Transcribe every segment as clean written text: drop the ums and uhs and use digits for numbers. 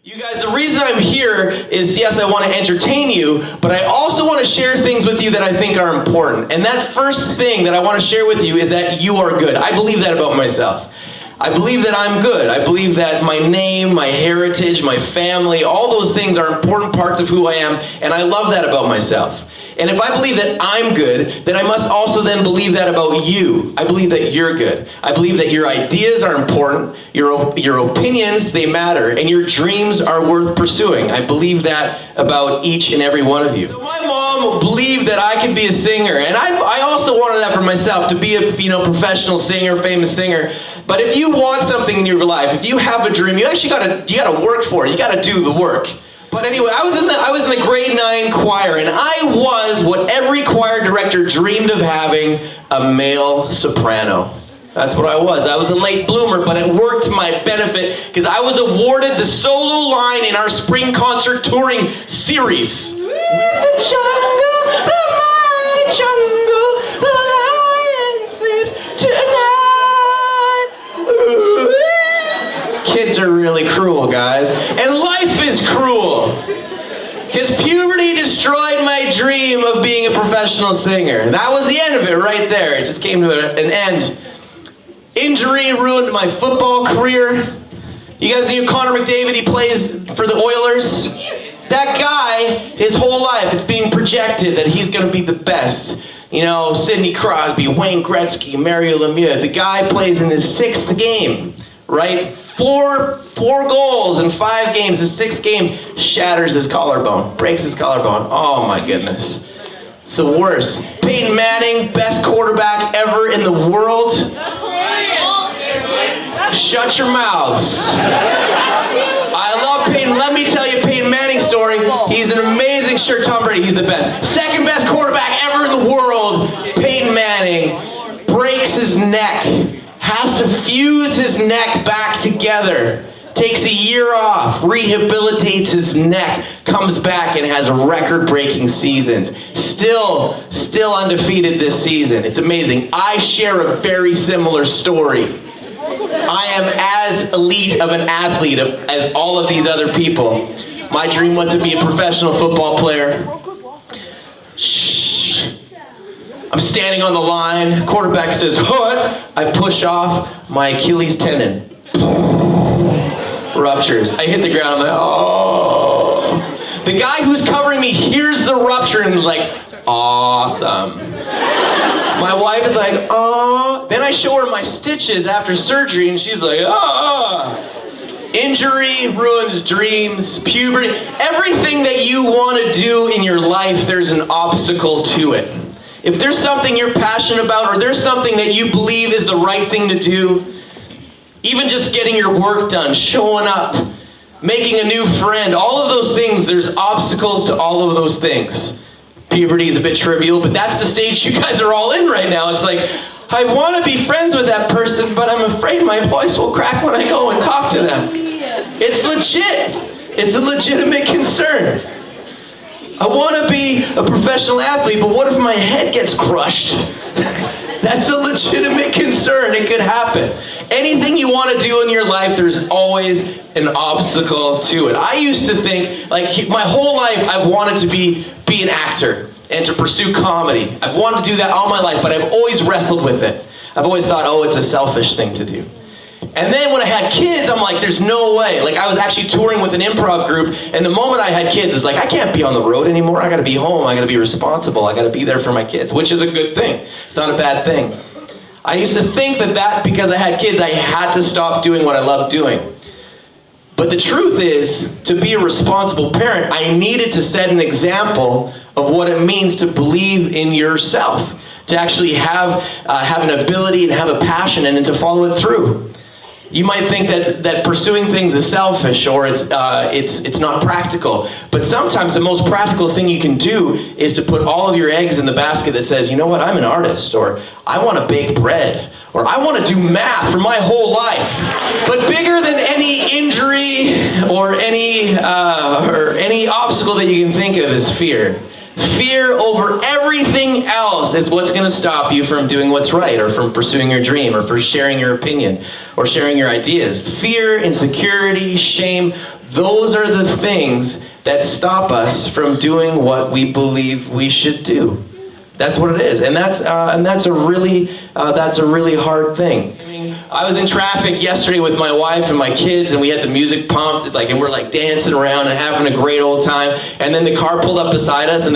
You guys, the reason I'm here is, yes, I want to entertain you, but I also want to share things with you that I think are important. And that first thing that I want to share with you is that you are good. I believe that about myself. I believe that I'm good. I believe that my name, my heritage, my family, all those things are important parts of who I am, and I love that about myself. And if I believe that I'm good, then I must also then believe that about you. I believe that you're good. I believe that your ideas are important, your opinions, they matter, and your dreams are worth pursuing. I believe that about each and every one of you. So my mom believed that I could be a singer, and I also wanted that for myself, to be a professional singer, famous singer. But if you want something in your life, if you have a dream, you actually gotta work for it. You gotta do the work. But anyway, I was in the grade 9 choir, and I was what every choir director dreamed of having, a male soprano. That's what I was. I was a late bloomer, but it worked to my benefit because I was awarded the solo line in our spring concert touring series. The jungle, the mighty jungle, the lion sleeps tonight. Ooh. Kids are really cruel, guys. And life is cruel. Because puberty destroyed my dream of being a professional singer. And that was the end of it right there. It just came to an end. Injury ruined my football career. You guys know Connor McDavid, he plays for the Oilers. That guy, his whole life, it's being projected that he's going to be the best. You know, Sidney Crosby, Wayne Gretzky, Mario Lemieux. The guy plays in his 6th game, right? Four goals in 5 games. The 6th game shatters his collarbone, breaks his collarbone. Oh my goodness. It's the worst. Peyton Manning, best quarterback ever in the world. Shut your mouths. I love Peyton. Let me tell you Peyton Manning's story. He's an amazing, sure, Tom Brady, he's the best. 2nd best quarterback ever in the world. Peyton Manning breaks his neck. Has to fuse his neck back together, takes a year off, rehabilitates his neck, comes back and has record-breaking seasons. Still undefeated this season. It's amazing. I share a very similar story. I am as elite of an athlete as all of these other people. My dream was to be a professional football player. Shh. I'm standing on the line, quarterback says, "Hut!" I push off, my Achilles tendon ruptures. I hit the ground, I'm like, oh. The guy who's covering me hears the rupture and is like, awesome. My wife is like, oh. Then I show her my stitches after surgery and she's like, ah. Injury ruins dreams, puberty. Everything that you want to do in your life, there's an obstacle to it. If there's something you're passionate about, or there's something that you believe is the right thing to do, even just getting your work done, showing up, making a new friend, all of those things, there's obstacles to all of those things. Puberty is a bit trivial, but that's the stage you guys are all in right now. It's like, I want to be friends with that person, but I'm afraid my voice will crack when I go and talk to them. It's legit. It's a legitimate concern. I want to be a professional athlete, but what if my head gets crushed? That's a legitimate concern. It could happen. Anything you want to do in your life, there's always an obstacle to it. I used to think, like, my whole life, I've wanted to be an actor and to pursue comedy. I've wanted to do that all my life, but I've always wrestled with it. I've always thought, oh, it's a selfish thing to do. And then when I had kids, I'm like, there's no way. Like, I was actually touring with an improv group, and the moment I had kids, it's like, I can't be on the road anymore. I gotta be home. I gotta be responsible. I gotta be there for my kids, which is a good thing. It's not a bad thing. I used to think that because I had kids, I had to stop doing what I loved doing. But the truth is, to be a responsible parent, I needed to set an example of what it means to believe in yourself, to actually have an ability and have a passion and to follow it through. You might think that pursuing things is selfish or it's not practical, but sometimes the most practical thing you can do is to put all of your eggs in the basket that says, you know what, I'm an artist, or I want to bake bread, or I want to do math for my whole life. But bigger than any injury or any obstacle that you can think of is fear. Fear over everything else is what's going to stop you from doing what's right, or from pursuing your dream, or for sharing your opinion, or sharing your ideas. Fear, insecurity, shame, Those are the things that stop us from doing what we believe we should do. That's what it is, and that's a really hard thing. I was in traffic yesterday with my wife and my kids, and we had the music pumped, and we're dancing around and having a great old time. And then the car pulled up beside us, and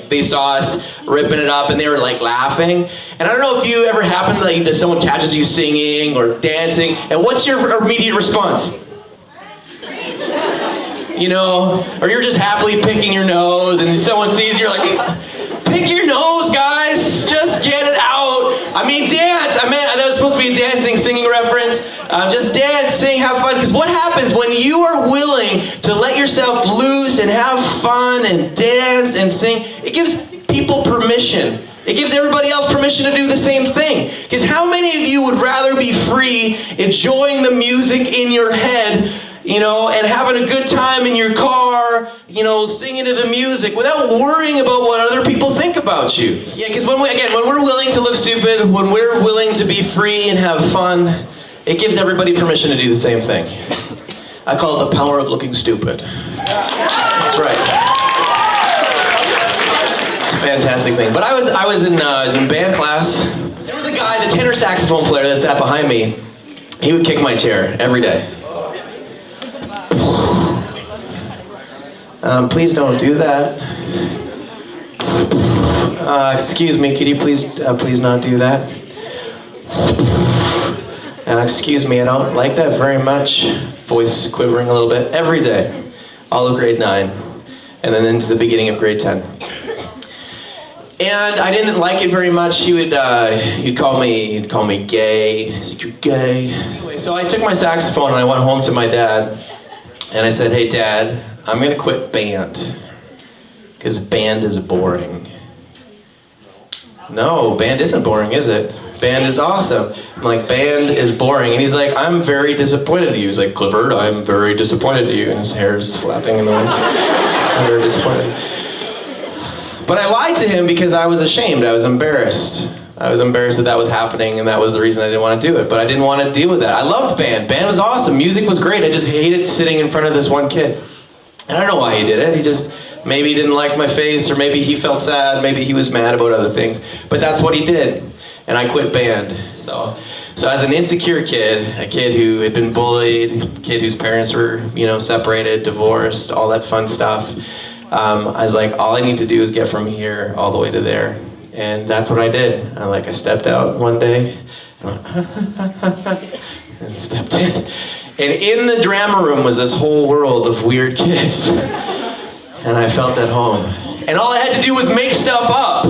they saw us ripping it up, and they were laughing. And I don't know if you ever happened that someone catches you singing or dancing, and what's your immediate response? Or you're just happily picking your nose, and someone sees you, you're like, pick your nose, guys. Just get it out. Dance. That was supposed to be a dancing, singing reference. Just dance, sing, have fun. Because what happens when you are willing to let yourself loose and have fun and dance and sing? It gives people permission. It gives everybody else permission to do the same thing. Because how many of you would rather be free, enjoying the music in your head, and having a good time in your car, singing to the music without worrying about what other people think about you? Yeah, because when we're willing to look stupid, when we're willing to be free and have fun, it gives everybody permission to do the same thing. I call it the power of looking stupid. That's right. It's a fantastic thing. But I was in band class. There was a guy, the tenor saxophone player that sat behind me. He would kick my chair every day. Please don't do that. Excuse me, could you please not do that? Excuse me, I don't like that very much. Voice quivering a little bit. Every day, all of grade 9, and then into the beginning of grade 10. And I didn't like it very much. He'd call me gay. He said, "You're gay." Anyway, so I took my saxophone and I went home to my dad, and I said, "Hey, Dad, I'm gonna quit band, because band is boring." "No, band isn't boring, is it? Band is awesome." I'm like, "Band is boring." And he's like, "I'm very disappointed in you." He's like, "Clifford, I'm very disappointed in you." And his hair's flapping in the wind. I'm very disappointed. But I lied to him because I was ashamed. I was embarrassed. I was embarrassed that was happening, and that was the reason I didn't want to do it. But I didn't want to deal with that. I loved band. Band was awesome. Music was great. I just hated sitting in front of this one kid. And I don't know why he did it. He just, maybe he didn't like my face, or maybe he felt sad, maybe he was mad about other things. But that's what he did. And I quit band. So as an insecure kid, a kid who had been bullied, a kid whose parents were, separated, divorced, all that fun stuff, I was like, all I need to do is get from here all the way to there. And that's what I did. I stepped out one day, and stepped in. And in the drama room was this whole world of weird kids. And I felt at home. And all I had to do was make stuff up.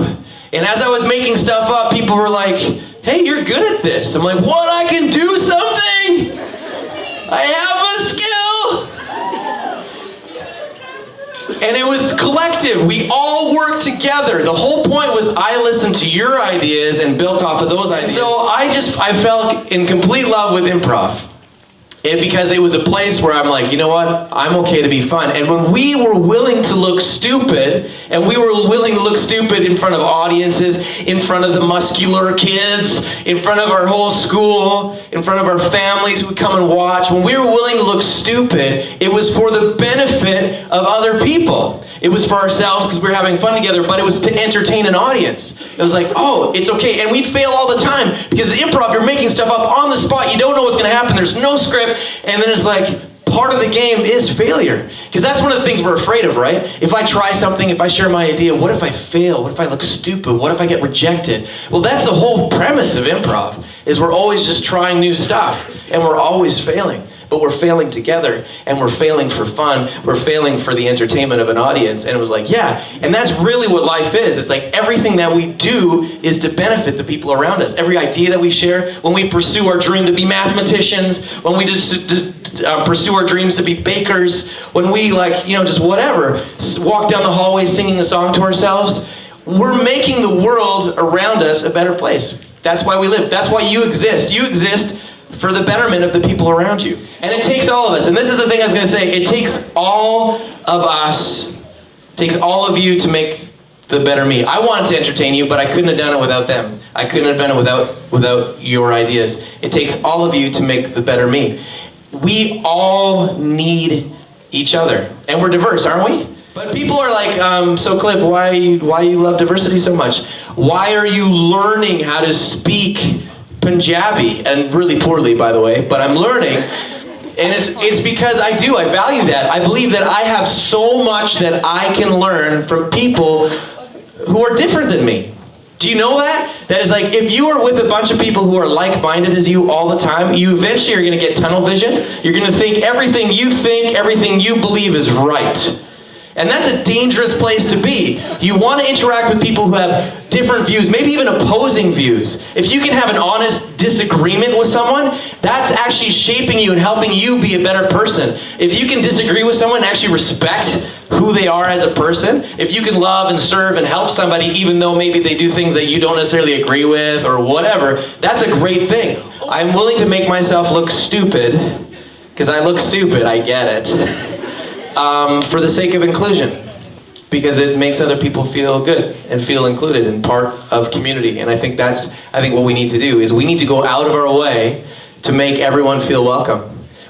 And as I was making stuff up, people were like, "Hey, you're good at this." I'm like, "What? I can do something? I have a skill." And it was collective. We all worked together. The whole point was I listened to your ideas and built off of those ideas. So I fell in complete love with improv. And because it was a place where I'm like, you know what? I'm okay to be fun. And when we were willing to look stupid, and we were willing to look stupid in front of audiences, in front of the muscular kids, in front of our whole school, in front of our families who would come and watch, when we were willing to look stupid, it was for the benefit of other people. It was for ourselves because we were having fun together, but it was to entertain an audience. It was like, oh, it's okay. And we'd fail all the time because improv, you're making stuff up on the spot. You don't know what's going to happen. There's no script. And then it's like, part of the game is failure. Because that's one of the things we're afraid of, right? If I try something, if I share my idea, what if I fail? What if I look stupid? What if I get rejected? Well, that's the whole premise of improv, is we're always just trying new stuff. And we're always failing. But we're failing together, and we're failing for fun. We're failing for the entertainment of an audience. And it was like, yeah. And that's really what life is. It's like everything that we do is to benefit the people around us. Every idea that we share, when we pursue our dream to be mathematicians, when we just pursue our dreams to be bakers, when we just whatever, walk down the hallway singing a song to ourselves, we're making the world around us a better place. That's why we live. That's why you exist. You exist for the betterment of the people around you. And it takes all of us. And this is the thing I was going to say. It takes all of us, takes all of you to make the better me. I wanted to entertain you, but I couldn't have done it without them. I couldn't have done it without your ideas. It takes all of you to make the better me. We all need each other. And we're diverse, aren't we? But people are like, so Cliff, why you love diversity so much? Why are you learning how to speak Punjabi? And really poorly, by the way, but I'm learning. And it's because I value that. I believe that I have so much that I can learn from people who are different than me. Do you know that? That is like, if you are with a bunch of people who are like-minded as you all the time, you eventually are going to get tunnel vision. You're going to think, everything you believe is right. And that's a dangerous place to be. You want to interact with people who have different views, maybe even opposing views. If you can have an honest disagreement with someone, that's actually shaping you and helping you be a better person. If you can disagree with someone and actually respect who they are as a person, if you can love and serve and help somebody even though maybe they do things that you don't necessarily agree with or whatever, that's a great thing. I'm willing to make myself look stupid, because I look stupid, I get it. For the sake of inclusion, because it makes other people feel good and feel included and part of community. And I think what we need to do is we need to go out of our way to make everyone feel welcome.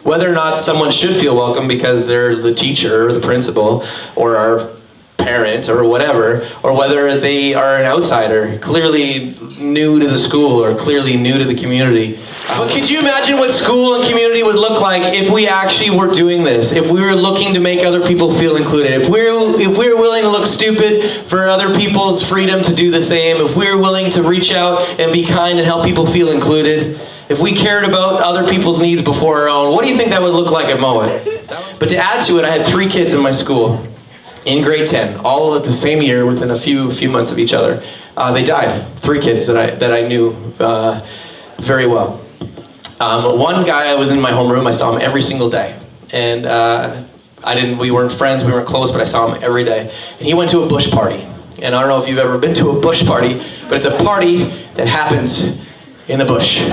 Whether or not someone should feel welcome because they're the teacher or the principal or our parent or whatever, or whether they are an outsider, clearly new to the school or clearly new to the community. But could you imagine what school and community would look like if we actually were doing this? If we were looking to make other people feel included? If we were willing to look stupid for other people's freedom to do the same? If we were willing to reach out and be kind and help people feel included? If we cared about other people's needs before our own, what do you think that would look like at Moet? But to add to it, I had 3 kids in my school in grade 10, all at the same year within a few months of each other. They died. 3 kids that I knew very well. One guy, I was in my homeroom, I saw him every single day. And we weren't friends, we weren't close, but I saw him every day. And he went to a bush party. And I don't know if you've ever been to a bush party, but it's a party that happens in the bush.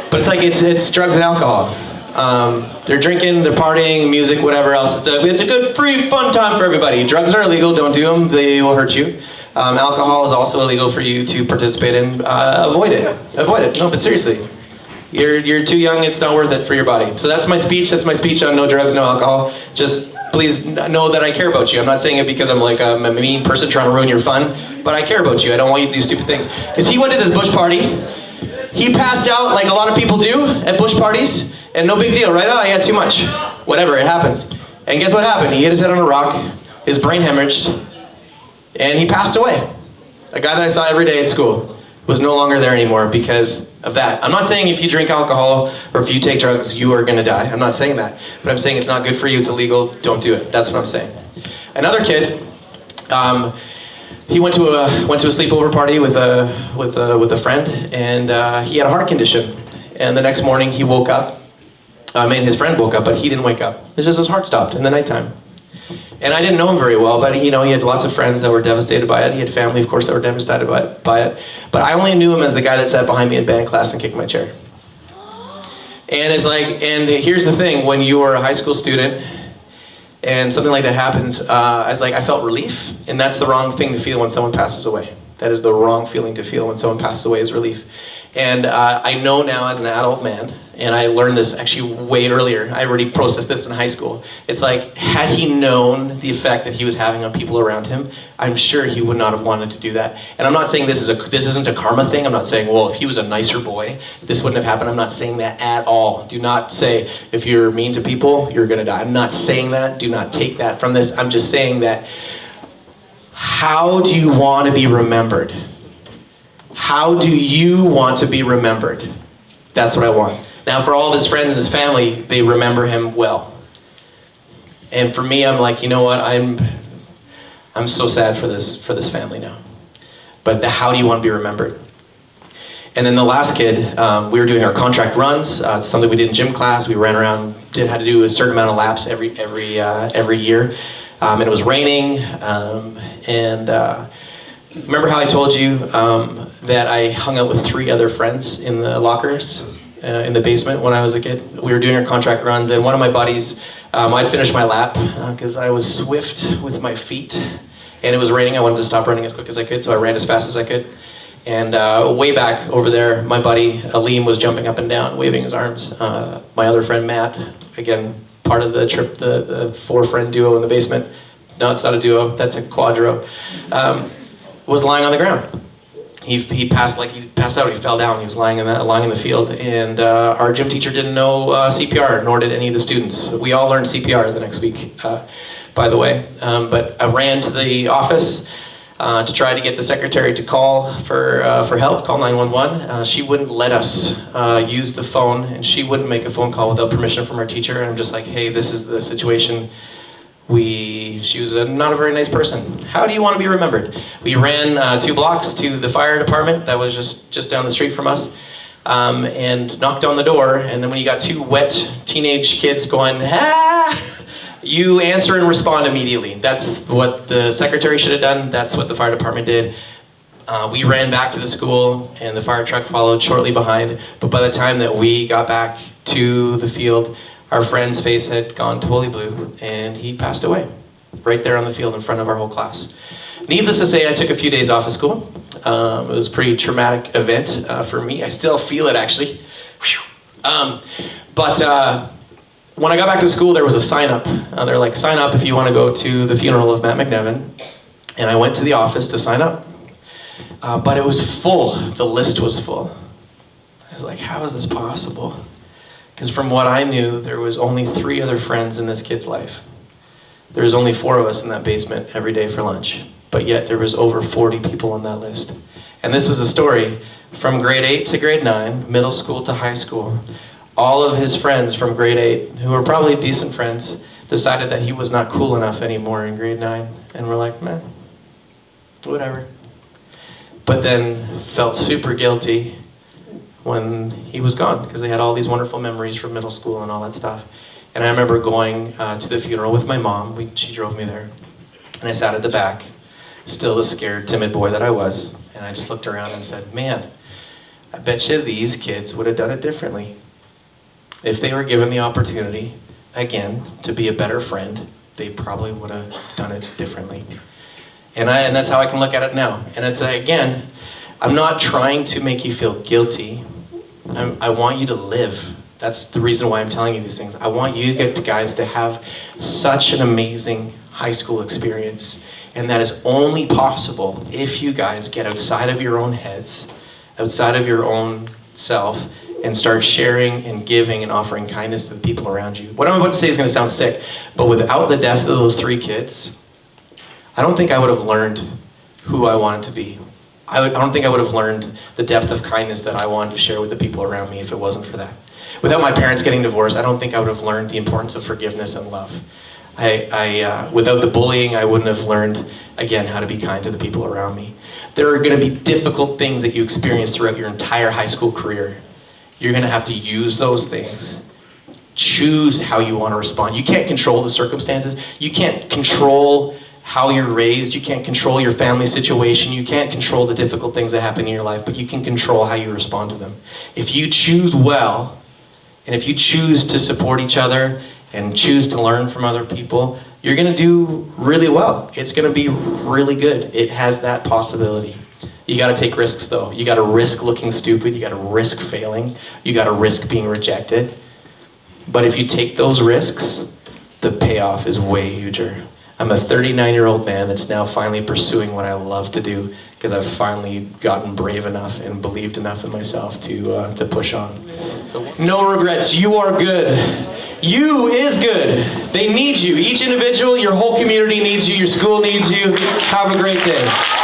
But it's like, it's drugs and alcohol. They're drinking, they're partying, music, whatever else. It's a good, free, fun time for everybody. Drugs are illegal, don't do them, they will hurt you. Alcohol is also illegal for you to participate in. Avoid it. No, but seriously. You're too young, it's not worth it for your body. So that's my speech on no drugs, no alcohol. Just please know that I care about you. I'm not saying it because I'm like a mean person trying to ruin your fun, but I care about you. I don't want you to do stupid things. Because he went to this bush party, he passed out like a lot of people do at bush parties, and no big deal, right? Oh, I had too much. Whatever, it happens. And guess what happened? He hit his head on a rock, his brain hemorrhaged, and he passed away. A guy that I saw every day at school was no longer there anymore because of that. I'm not saying if you drink alcohol or if you take drugs, you are gonna die. I'm not saying that. But I'm saying it's not good for you, it's illegal, don't do it. That's what I'm saying. Another kid, he went to a sleepover party with a friend, and he had a heart condition. And the next morning he woke up. His friend woke up, but he didn't wake up. It's just his heart stopped in the nighttime. And I didn't know him very well, but he had lots of friends that were devastated by it. He had family, of course, that were devastated by it. But I only knew him as the guy that sat behind me in band class and kicked my chair. And it's like, and here's the thing, when you are a high school student and something like that happens, I felt relief, and that's the wrong thing to feel when someone passes away. That is the wrong feeling to feel when someone passes away, is relief. And I know now as an adult man, and I learned this actually way earlier, I already processed this in high school. It's like, had he known the effect that he was having on people around him, I'm sure he would not have wanted to do that. And I'm not saying this isn't a karma thing. I'm not saying, well, if he was a nicer boy, this wouldn't have happened. I'm not saying that at all. Do not say, if you're mean to people, you're gonna die. I'm not saying that. Do not take that from this. I'm just saying that, how do you want to be remembered? How do you want to be remembered? That's what I want. Now, for all of his friends and his family, they remember him well. And for me, I'm like, you know what? I'm so sad for this family now. But how do you want to be remembered? And then the last kid, we were doing our contract runs. It's something we did in gym class. We ran around, had to do a certain amount of laps every year. And it was raining. Remember how I told you that I hung out with 3 other friends in the lockers in the basement when I was a kid? We were doing our contract runs, and one of my buddies, I'd finished my lap because I was swift with my feet, and it was raining. I wanted to stop running as quick as I could, so I ran as fast as I could. And way back over there, my buddy Aleem was jumping up and down, waving his arms. My other friend Matt, again, part of the trip, the 4-friend duo in the basement. No, it's not a duo, that's a quadro. Was lying on the ground. He passed out, he fell down, he was lying in the field, and our gym teacher didn't know CPR, nor did any of the students. We all learned CPR the next week, by the way. But I ran to the office to try to get the secretary to call for help, call 911. She wouldn't let us use the phone, and she wouldn't make a phone call without permission from our teacher. And I'm just like, hey, this is the situation. She was not a very nice person. How do you want to be remembered? We ran 2 blocks to the fire department that was just down the street from us, and knocked on the door. And then when you got 2 wet teenage kids going, ah, you answer and respond immediately. That's what the secretary should have done. That's what the fire department did. We ran back to the school, and the fire truck followed shortly behind. But by the time that we got back to the field, our friend's face had gone totally blue, and he passed away right there on the field in front of our whole class. Needless to say, I took a few days off of school. It was a pretty traumatic event for me. I still feel it, actually. But when I got back to school, there was a sign-up. They're like, sign up if you want to go to the funeral of Matt McNevin. And I went to the office to sign up. But it was full. The list was full. I was like, how is this possible? Because from what I knew, there was only 3 other friends in this kid's life. There was only 4 of us in that basement every day for lunch. But yet there was over 40 people on that list. And this was a story from grade 8 to grade 9, middle school to high school. All of his friends from grade 8, who were probably decent friends, decided that he was not cool enough anymore in grade 9. And we're like, man, whatever. But then felt super guilty when he was gone, because they had all these wonderful memories from middle school and all that stuff. And I remember going to the funeral with my mom. She drove me there. And I sat at the back, still the scared, timid boy that I was. And I just looked around and said, man, I bet you these kids would have done it differently. If they were given the opportunity, again, to be a better friend, they probably would have done it differently. And that's how I can look at it now. And it's, again, I'm not trying to make you feel guilty. I want you to live. That's the reason why I'm telling you these things. I want you guys to have such an amazing high school experience. And that is only possible if you guys get outside of your own heads, outside of your own self, and start sharing and giving and offering kindness to the people around you. What I'm about to say is going to sound sick, but without the death of those 3 kids, I don't think I would have learned who I wanted to be. I don't think I would have learned the depth of kindness that I wanted to share with the people around me if it wasn't for that. Without my parents getting divorced, I don't think I would have learned the importance of forgiveness and love. Without the bullying, I wouldn't have learned, again, how to be kind to the people around me. There are going to be difficult things that you experience throughout your entire high school career. You're going to have to use those things. Choose how you want to respond. You can't control the circumstances. You can't control how you're raised. You can't control your family situation. You can't control the difficult things that happen in your life, but you can control how you respond to them. If you choose well, and if you choose to support each other and choose to learn from other people, you're going to do really well. It's going to be really good. It has that possibility. You got to take risks, though. You got to risk looking stupid. You got to risk failing. You got to risk being rejected. But if you take those risks, the payoff is way huger. I'm a 39-year-old man that's now finally pursuing what I love to do because I've finally gotten brave enough and believed enough in myself to push on. So, no regrets. You are good. You is good. They need you. Each individual, your whole community needs you. Your school needs you. Have a great day.